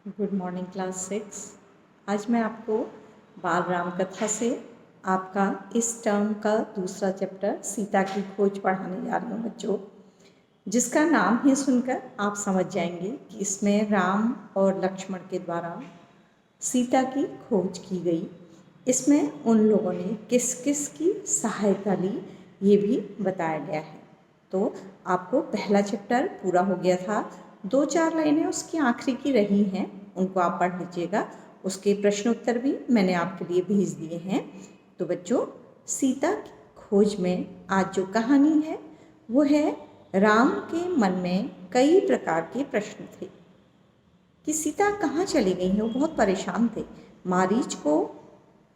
Good morning class 6। आज मैं आपको बाल राम कथा से आपका इस टर्म का दूसरा चैप्टर सीता की खोज पढ़ाने जा रही हूँ बच्चों, जिसका नाम ही सुनकर आप समझ जाएंगे कि इसमें राम और लक्ष्मण के द्वारा सीता की खोज की गई। इसमें उन लोगों ने किस किस की सहायता ली ये भी बताया गया है। तो आपको पहला चैप्टर पूरा हो गया था, 2-4 लाइनें उसकी आखिरी की रही हैं, उनको आप पढ़ लीजिएगा। उसके प्रश्न उत्तर भी मैंने आपके लिए भेज दिए हैं। तो बच्चों, सीता की खोज में आज जो कहानी है वो है, राम के मन में कई प्रकार के प्रश्न थे कि सीता कहाँ चली गई है। वो बहुत परेशान थे।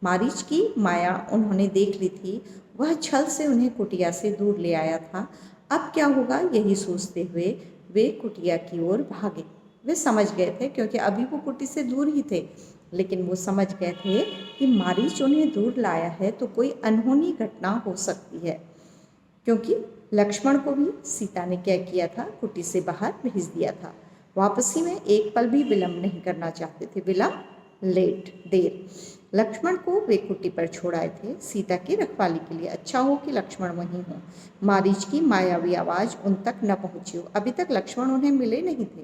मारीच की माया उन्होंने देख ली थी, वह छल से उन्हें कुटिया से दूर ले आया था। अब क्या होगा यही सोचते हुए वे कुटिया की ओर भागे। वे समझ गए थे, क्योंकि अभी वो कुटी से दूर ही थे, लेकिन वो समझ गए थे कि मारीच उन्हें दूर लाया है तो कोई अनहोनी घटना हो सकती है, क्योंकि लक्ष्मण को भी सीता ने क्या किया था, कुटी से बाहर भेज दिया था। वापसी में एक पल भी विलंब नहीं करना चाहते थे। विलंब, देर। लक्ष्मण को वे कुटी पर छोड़ आए थे सीता की रखवाली के लिए। अच्छा हो कि लक्ष्मण वहीं हो, मारीच की मायावी आवाज़ उन तक न पहुंची हो। अभी तक लक्ष्मण उन्हें मिले नहीं थे,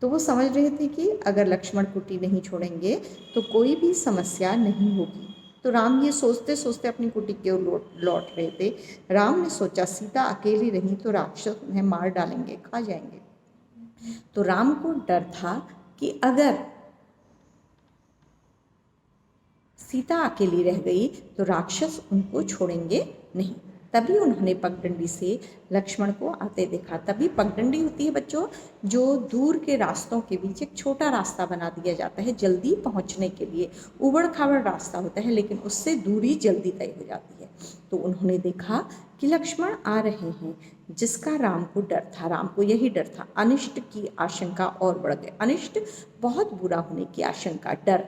तो वो समझ रहे थे कि अगर लक्ष्मण कुटी नहीं छोड़ेंगे तो कोई भी समस्या नहीं होगी। तो राम ये सोचते सोचते अपनी कुटी की ओर लौट रहे थे। राम ने सोचा, सीता अकेली रही तो राक्षस उन्हें मार डालेंगे, खा जाएंगे। तो राम को डर था कि अगर सीता अकेली रह गई तो राक्षस उनको छोड़ेंगे नहीं। तभी उन्होंने पगडंडी से लक्ष्मण को आते देखा। तभी पगडंडी होती है बच्चों, जो दूर के रास्तों के बीच एक छोटा रास्ता बना दिया जाता है जल्दी पहुंचने के लिए। उबड़ खाबड़ रास्ता होता है, लेकिन उससे दूरी जल्दी तय हो जाती है। तो उन्होंने देखा कि लक्ष्मण आ रहे हैं, जिसका राम को डर था। राम को यही डर था। अनिष्ट की आशंका और बढ़ गई। अनिष्ट, बहुत बुरा होने की आशंका, डर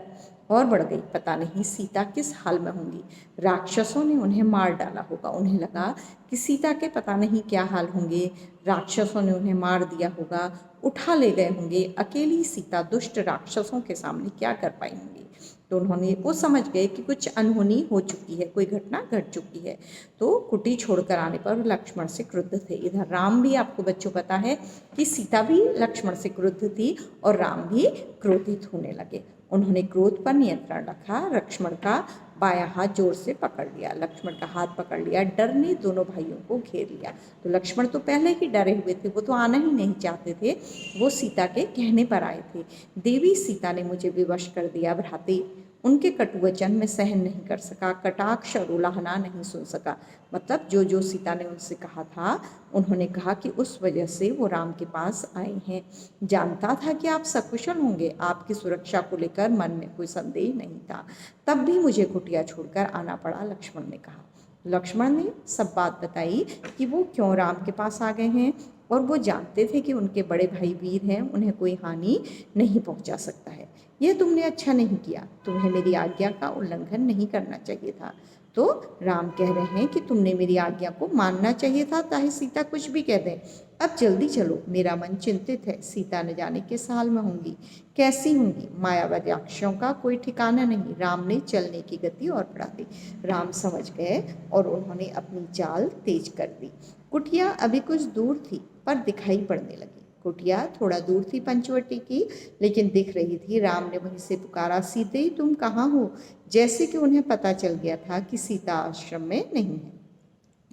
और बढ़ गई। पता नहीं सीता किस हाल में होंगी। राक्षसों ने उन्हें मार डाला होगा। उन्हें लगा कि सीता के पता नहीं क्या हाल होंगे। राक्षसों ने उन्हें मार दिया होगा, उठा ले गए होंगे। अकेली सीता दुष्ट राक्षसों के सामने क्या कर पाई होंगी। तो वो समझ गए कि कुछ अनहोनी हो चुकी है, कोई घटना घट चुकी है। तो कुटी छोड़कर आने पर लक्ष्मण से क्रुद्ध थे। इधर राम भी, आपको बच्चों पता है कि सीता भी लक्ष्मण से क्रुद्ध थी और राम भी क्रोधित होने लगे। उन्होंने क्रोध पर नियंत्रण रखा। लक्ष्मण का बायां हाथ जोर से पकड़ लिया। लक्ष्मण का हाथ पकड़ लिया। डर ने दोनों भाइयों को घेर लिया। तो लक्ष्मण तो पहले ही डरे हुए थे, वो तो आना ही नहीं चाहते थे। वो सीता के कहने पर आए थे। देवी सीता ने मुझे विवश कर दिया भ्राते। उनके कटु वचन में सहन नहीं कर सका, कटाक्ष और उलाहना नहीं सुन सका। मतलब जो जो सीता ने उनसे कहा था, उन्होंने कहा कि उस वजह से वो राम के पास आए हैं। जानता था कि आप सकुशल होंगे, आपकी सुरक्षा को लेकर मन में कोई संदेह नहीं था, तब भी मुझे कुटिया छोड़कर आना पड़ा, लक्ष्मण ने कहा। लक्ष्मण ने सब बात बताई कि वो क्यों राम के पास आ गए हैं, और वो जानते थे कि उनके बड़े भाई वीर हैं, उन्हें कोई हानि नहीं पहुंचा सकता है। यह तुमने अच्छा नहीं किया, तुम्हें मेरी आज्ञा का उल्लंघन नहीं करना चाहिए था। तो राम कह रहे हैं कि तुमने मेरी आज्ञा को मानना चाहिए था, चाहे सीता कुछ भी कह दे। अब जल्दी चलो, मेरा मन चिंतित है। सीता न जाने किस हाल में होंगी, कैसी होंगी। मायावादी राक्षसों का कोई ठिकाना नहीं। राम ने चलने की गति और बढ़ा दी। राम समझ गए और उन्होंने अपनी चाल तेज कर दी। कुटिया अभी कुछ दूर थी पर दिखाई पड़ने लगी। कुटिया थोड़ा दूर थी पंचवटी की, लेकिन दिख रही थी। राम ने वहीं से पुकारा, सीते तुम कहाँ हो? जैसे कि उन्हें पता चल गया था कि सीता आश्रम में नहीं है।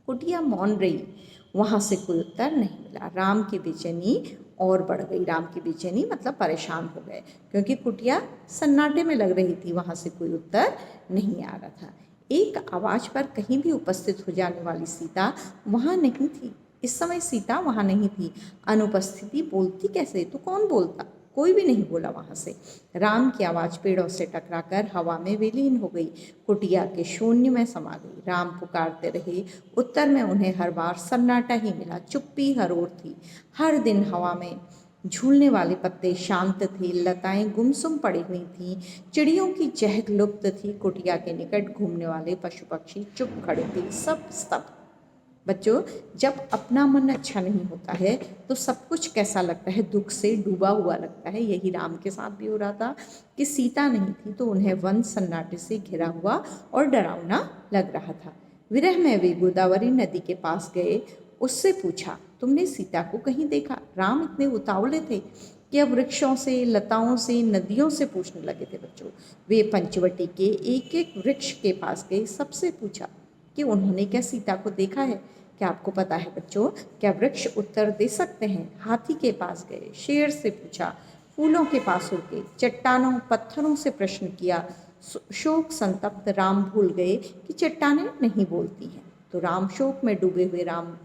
कुटिया मौन रही, वहां से कोई उत्तर नहीं मिला। राम की बेचैनी और बढ़ गई। राम की बेचैनी मतलब परेशान हो गए, क्योंकि कुटिया सन्नाटे में लग रही थी, वहां से कोई उत्तर नहीं आ रहा था। एक आवाज पर कहीं भी उपस्थित हो जाने वाली सीता वहां नहीं थी। इस समय सीता वहां नहीं थी। अनुपस्थिति बोलती कैसे? तो कौन बोलता? कोई भी नहीं बोला वहां से। राम की आवाज पेड़ों से टकराकर हवा में विलीन हो गई, कुटिया के शून्य में समा गई। राम पुकारते रहे, उत्तर में उन्हें हर बार सन्नाटा ही मिला। चुप्पी हर ओर थी। हर दिन हवा में झूलने वाले पत्ते शांत थे, लताएं गुमसुम पड़ी हुई थीं, चिड़ियों की चहक लुप्त थी। कुटिया के निकट घूमने वाले पशु पक्षी चुप खड़े थे, सब स्तब्ध। बच्चों, जब अपना मन अच्छा नहीं होता है तो सब कुछ कैसा लगता है, दुख से डूबा हुआ लगता है। यही राम के साथ भी हो रहा था कि सीता नहीं थी तो उन्हें वन सन्नाटे से घिरा हुआ और डरावना लग रहा था। विरह में वे गोदावरी नदी के पास गए। उससे पूछा, तुमने सीता को कहीं देखा? राम इतने उतावले थे कि अब वृक्षों से, लताओं से, नदियों से पूछने लगे थे। बच्चों, वे पंचवटी के एक एक वृक्ष के पास गए, सबसे पूछा कि उन्होंने क्या सीता को देखा है। क्या आपको पता है बच्चों, क्या वृक्ष उत्तर दे सकते हैं? हाथी के पास गए, शेर से पूछा, फूलों के पास उड़े, चट्टानों पत्थरों से प्रश्न किया। शोक संतप्त राम भूल गए कि चट्टानें नहीं बोलती हैं। तो राम शोक में डूबे हुए राम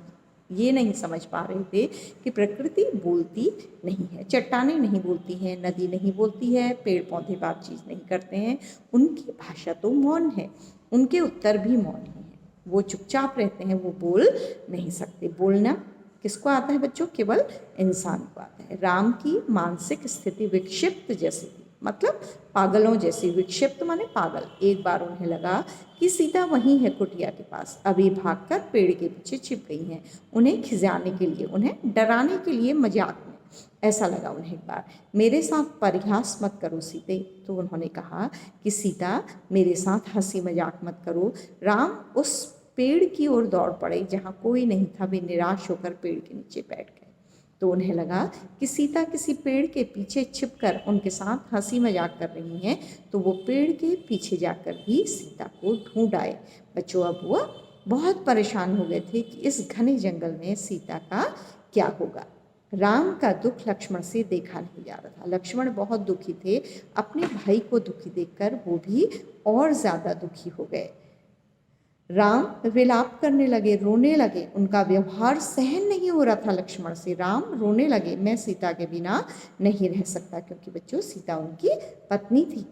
ये नहीं समझ पा रहे थे कि प्रकृति बोलती नहीं है, चट्टानें नहीं बोलती हैं, नदी नहीं बोलती है, पेड़ पौधे बातचीत नहीं करते हैं, उनकी भाषा तो मौन है, उनके उत्तर भी मौन ही है, वो चुपचाप रहते हैं, वो बोल नहीं सकते। बोलना किसको आता है बच्चों? केवल इंसान को आता है। राम की मानसिक स्थिति विक्षिप्त जैसी थी, मतलब पागलों जैसी। विक्षिप्त माने पागल। एक बार उन्हें लगा कि सीता वहीं है कुटिया के पास, अभी भागकर पेड़ के पीछे छिप गई हैं, उन्हें खिजाने के लिए, उन्हें डराने के लिए, मजाक में। ऐसा लगा उन्हें एक बार। मेरे साथ परिहास मत करो सीते। तो उन्होंने कहा कि सीता, मेरे साथ हंसी मजाक मत करो। राम उस पेड़ की ओर दौड़ पड़े जहाँ कोई नहीं था। वे निराश होकर पेड़ के नीचे बैठ गए। तो उन्हें लगा कि सीता किसी पेड़ के पीछे छिपकर उनके साथ हंसी मजाक कर रही हैं, तो वो पेड़ के पीछे जाकर भी सीता को ढूंढ आए। बच्चों, अब वो बहुत परेशान हो गए थे कि इस घने जंगल में सीता का क्या होगा। राम का दुख लक्ष्मण से देखा नहीं जा रहा था। लक्ष्मण बहुत दुखी थे। अपने भाई को दुखी देखकर वो भी और ज़्यादा दुखी हो गए। राम विलाप करने लगे, रोने लगे। उनका व्यवहार सहन नहीं हो रहा था लक्ष्मण से। राम रोने लगे, मैं सीता के बिना नहीं रह सकता, क्योंकि बच्चों सीता उनकी पत्नी थी।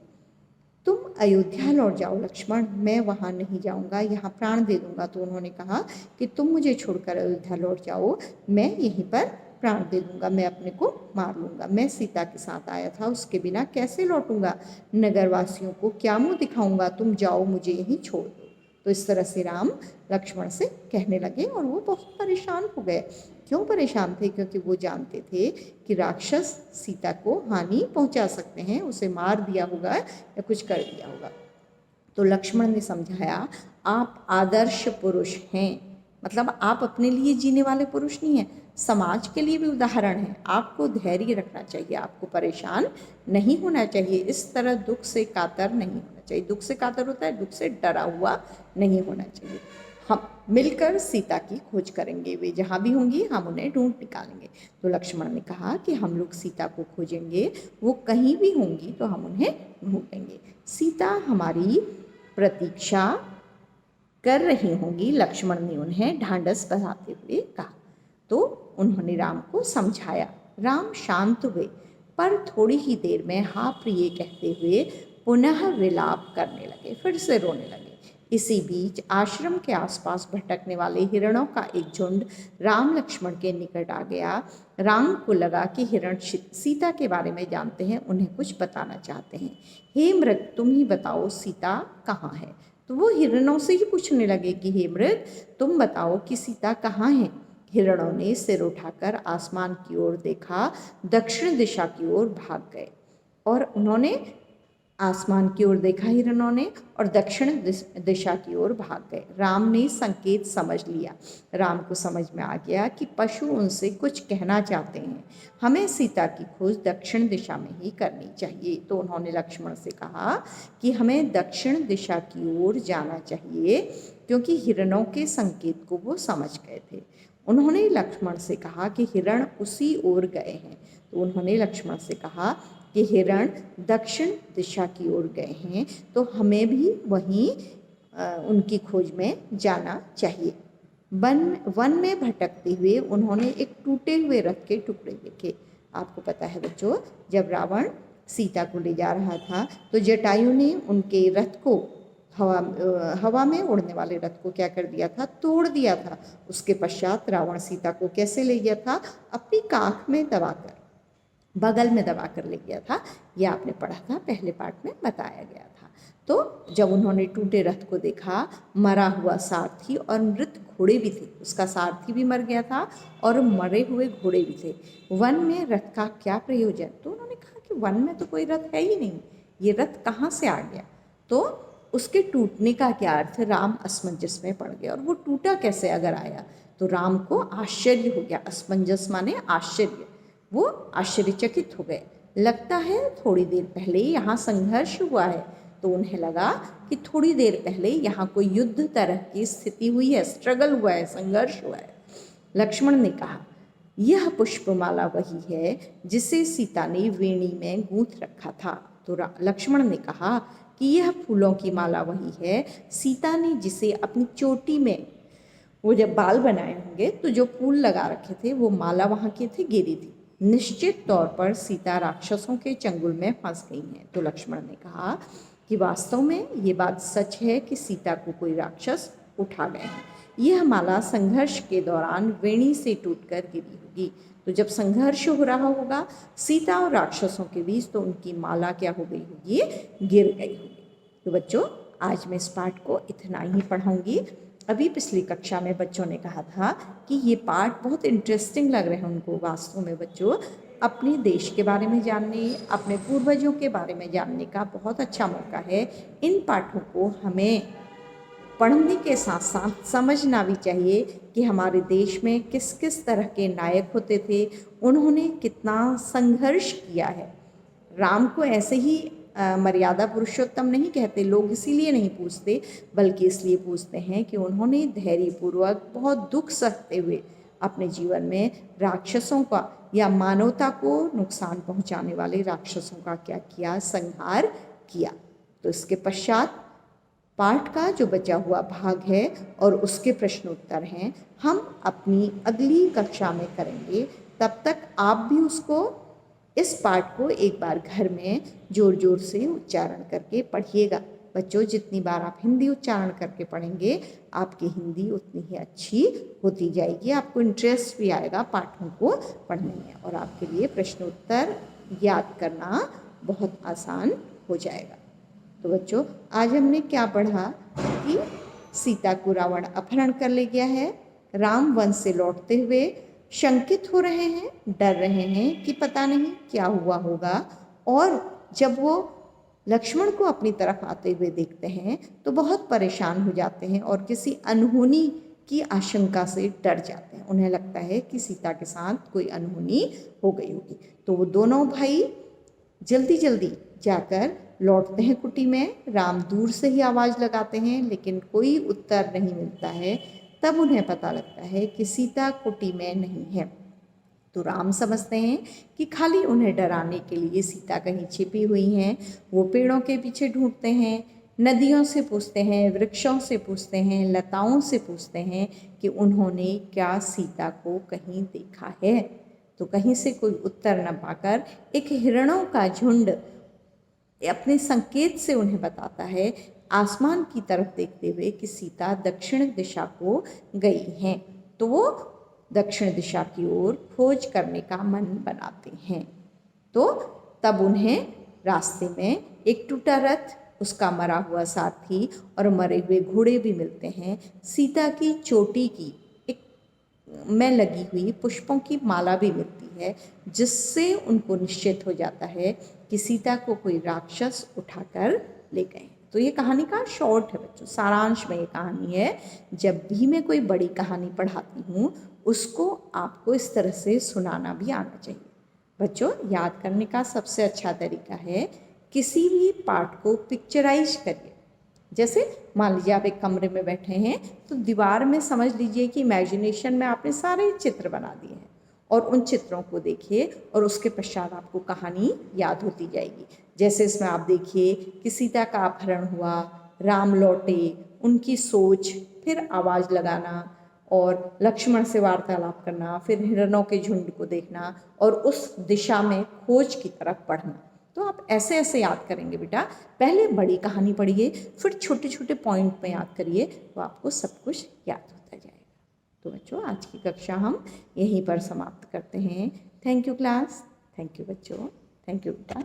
तुम अयोध्या लौट जाओ लक्ष्मण, मैं वहाँ नहीं जाऊँगा, यहाँ प्राण दे दूंगा। तो उन्होंने कहा कि तुम मुझे छोड़कर अयोध्या लौट जाओ, मैं यहीं पर प्राण दे दूंगा, मैं अपने को मार लूँगा। मैं सीता के साथ आया था, उसके बिना कैसे लौटूंगा? नगरवासियों को क्या मुँह दिखाऊंगा? तुम जाओ, मुझे यहीं छोड़ दो। तो इस तरह से राम लक्ष्मण से कहने लगे और वो बहुत परेशान हो गए। क्यों परेशान थे? क्योंकि वो जानते थे कि राक्षस सीता को हानि पहुंचा सकते हैं, उसे मार दिया होगा या कुछ कर दिया होगा। तो लक्ष्मण ने समझाया, आप आदर्श पुरुष हैं, मतलब आप अपने लिए जीने वाले पुरुष नहीं हैं, समाज के लिए भी उदाहरण हैं। आपको धैर्य रखना चाहिए, आपको परेशान नहीं होना चाहिए, इस तरह दुख से कातर नहीं होना चाहिए। दुख से कातर होता है, दुख से डरा हुआ नहीं होना चाहिए। हम मिलकर सीता की खोज करेंगे, वे जहाँ भी होंगी हम उन्हें ढूंढ निकालेंगे। तो लक्ष्मण ने कहा कि हम लोग सीता को खोजेंगे, वो कहीं भी होंगी तो हम उन्हें ढूंढेंगे। सीता हमारी प्रतीक्षा कर रही होंगी, लक्ष्मण ने उन्हें ढांढस बंधाते हुए कहा। तो उन्होंने राम को समझाया। राम शांत हुए, पर थोड़ी ही देर में हाँ प्रिय कहते हुए पुनः विलाप करने लगे, फिर से रोने लगे। इसी बीच आश्रम के आसपास भटकने वाले हिरणों का एक झुंड राम लक्ष्मण के निकट आ गया। राम को लगा कि हिरण सीता के बारे में जानते हैं, उन्हें कुछ बताना चाहते हैं। हे मृग, तुम ही बताओ सीता कहाँ है? तो वो हिरणों से ही पूछने लगे कि हे मृग, तुम बताओ कि सीता कहाँ है? हिरणों ने सिर उठाकर आसमान की ओर देखा, दक्षिण दिशा की ओर भाग गए। और उन्होंने आसमान की ओर देखा हिरणों ने, और दक्षिण दिशा की ओर भाग गए। राम ने संकेत समझ लिया। राम को समझ में आ गया कि पशु उनसे कुछ कहना चाहते हैं, हमें सीता की खोज दक्षिण दिशा में ही करनी चाहिए। तो उन्होंने लक्ष्मण से कहा कि हमें दक्षिण दिशा की ओर जाना चाहिए, क्योंकि हिरणों के संकेत को वो समझ गए थे। उन्होंने लक्ष्मण से कहा कि हिरण उसी ओर गए हैं। तो उन्होंने लक्ष्मण से कहा कि हिरण दक्षिण दिशा की ओर गए हैं, तो हमें भी वहीं उनकी खोज में जाना चाहिए। वन में भटकते हुए उन्होंने एक टूटे हुए रथ के टुकड़े देखे। आपको पता है बच्चों, जब रावण सीता को ले जा रहा था तो जटायु ने उनके रथ को हवा में उड़ने वाले रथ को क्या कर दिया था? तोड़ दिया था। उसके पश्चात रावण सीता को कैसे ले गया था? अपनी काख में दबाकर। बगल में दबा कर ले गया था। ये आपने पढ़ा था, पहले पार्ट में बताया गया था। तो जब उन्होंने टूटे रथ को देखा, मरा हुआ सारथी और मृत घोड़े भी थे, उसका सारथी भी मर गया था और मरे हुए घोड़े भी थे, वन में रथ का क्या प्रयोजन? तो उन्होंने कहा कि वन में तो कोई रथ है ही नहीं, ये रथ कहाँ से आ गया? तो उसके टूटने का क्या अर्थ? राम असमंजस में पड़ गए। और वो टूटा कैसे अगर आया? तो राम को आश्चर्य हो गया। असमंजस माने आश्चर्य, वो आश्चर्यचकित हो गए। लगता है थोड़ी देर पहले यहाँ संघर्ष हुआ है। तो उन्हें लगा कि थोड़ी देर पहले यहाँ कोई युद्ध तरह की स्थिति हुई है, स्ट्रगल हुआ है, संघर्ष हुआ है। लक्ष्मण ने कहा, यह पुष्पमाला वही है जिसे सीता ने वेणी में गूंथ रखा था। तो लक्ष्मण ने कहा कि यह फूलों की माला वही है सीता ने जिसे अपनी चोटी में, वो जब बाल बनाए होंगे तो जो फूल लगा रखे थे वो माला वहाँ के थे, गिरी थी। निश्चित तौर पर सीता राक्षसों के चंगुल में फंस गई हैं। तो लक्ष्मण ने कहा कि वास्तव में ये बात सच है कि सीता को कोई राक्षस उठा गए हैं। यह माला संघर्ष के दौरान वेणी से टूटकर गिरी होगी। तो जब संघर्ष हो रहा होगा सीता और राक्षसों के बीच, तो उनकी माला क्या हो गई होगी? गिर गई होगी। तो बच्चों, आज मैं इस पाठ को इतना ही पढ़ाऊंगी। अभी पिछली कक्षा में बच्चों ने कहा था कि ये पाठ बहुत इंटरेस्टिंग लग रहे हैं उनको। वास्तव में बच्चों, अपने देश के बारे में जानने, अपने पूर्वजों के बारे में जानने का बहुत अच्छा मौका है। इन पाठों को हमें पढ़ने के साथ साथ समझना भी चाहिए कि हमारे देश में किस किस तरह के नायक होते थे, उन्होंने कितना संघर्ष किया है। राम को ऐसे ही मर्यादा पुरुषोत्तम नहीं कहते लोग, इसीलिए नहीं पूछते, बल्कि इसलिए पूछते हैं कि उन्होंने धैर्यपूर्वक बहुत दुख सहते हुए अपने जीवन में राक्षसों का या मानवता को नुकसान पहुंचाने वाले राक्षसों का क्या किया? संहार किया। तो इसके पश्चात पाठ का जो बचा हुआ भाग है और उसके प्रश्न उत्तर हैं, हम अपनी अगली कक्षा में करेंगे। तब तक आप भी उसको, इस पाठ को एक बार घर में जोर जोर से उच्चारण करके पढ़िएगा। बच्चों, जितनी बार आप हिंदी उच्चारण करके पढ़ेंगे, आपकी हिंदी उतनी ही अच्छी होती जाएगी। आपको इंटरेस्ट भी आएगा पाठों को पढ़ने में, और आपके लिए प्रश्न उत्तर याद करना बहुत आसान हो जाएगा। तो बच्चों, आज हमने क्या पढ़ा कि सीता को रावण अपहरण कर ले गया है। राम वन से लौटते हुए शंकित हो रहे हैं, डर रहे हैं कि पता नहीं क्या हुआ होगा। और जब वो लक्ष्मण को अपनी तरफ आते हुए देखते हैं तो बहुत परेशान हो जाते हैं और किसी अनहोनी की आशंका से डर जाते हैं। उन्हें लगता है कि सीता के साथ कोई अनहोनी हो गई होगी। तो वो दोनों भाई जल्दी जल्दी जाकर लौटते हैं कुटी में। राम दूर से ही आवाज़ लगाते हैं लेकिन कोई उत्तर नहीं मिलता है। तब उन्हें पता लगता है कि सीता कुटी में नहीं है। तो राम समझते हैं कि खाली उन्हें डराने के लिए सीता कहीं छिपी हुई हैं। वो पेड़ों के पीछे ढूंढते हैं, नदियों से पूछते हैं, वृक्षों से पूछते हैं, लताओं से पूछते हैं कि उन्होंने क्या सीता को कहीं देखा है। तो कहीं से कोई उत्तर न पाकर एक हिरणों का झुंड अपने संकेत से उन्हें बताता है, आसमान की तरफ देखते हुए, कि सीता दक्षिण दिशा को गई हैं। तो वो दक्षिण दिशा की ओर खोज करने का मन बनाते हैं। तो तब उन्हें रास्ते में एक टूटा रथ, उसका मरा हुआ सारथी और मरे हुए घोड़े भी मिलते हैं। सीता की चोटी की एक में लगी हुई पुष्पों की माला भी मिलती है, जिससे उनको निश्चित हो जाता है कि सीता को कोई राक्षस उठाकर ले गए। तो ये कहानी का शॉर्ट है बच्चों, सारांश में ये कहानी है। जब भी मैं कोई बड़ी कहानी पढ़ाती हूँ उसको आपको इस तरह से सुनाना भी आना चाहिए। बच्चों, याद करने का सबसे अच्छा तरीका है किसी भी पाठ को पिक्चराइज करिए। जैसे मान लीजिए आप एक कमरे में बैठे हैं तो दीवार में समझ लीजिए कि इमेजिनेशन में आपने सारे चित्र बना दिए हैं और उन चित्रों को देखिए और उसके पश्चात आपको कहानी याद होती जाएगी। जैसे इसमें आप देखिए कि सीता का अपहरण हुआ, राम लौटे, उनकी सोच, फिर आवाज़ लगाना और लक्ष्मण से वार्तालाप करना, फिर हिरणों के झुंड को देखना और उस दिशा में खोज की तरफ बढ़ना। तो आप ऐसे ऐसे याद करेंगे बेटा। पहले बड़ी कहानी पढ़िए, फिर छोटे छोटे पॉइंट में याद करिए, तो आपको सब कुछ याद होता जाएगा। तो बच्चों, आज की कक्षा हम यहीं पर समाप्त करते हैं। Thank you class. Thank you बच्चों, थैंक यू बेटा।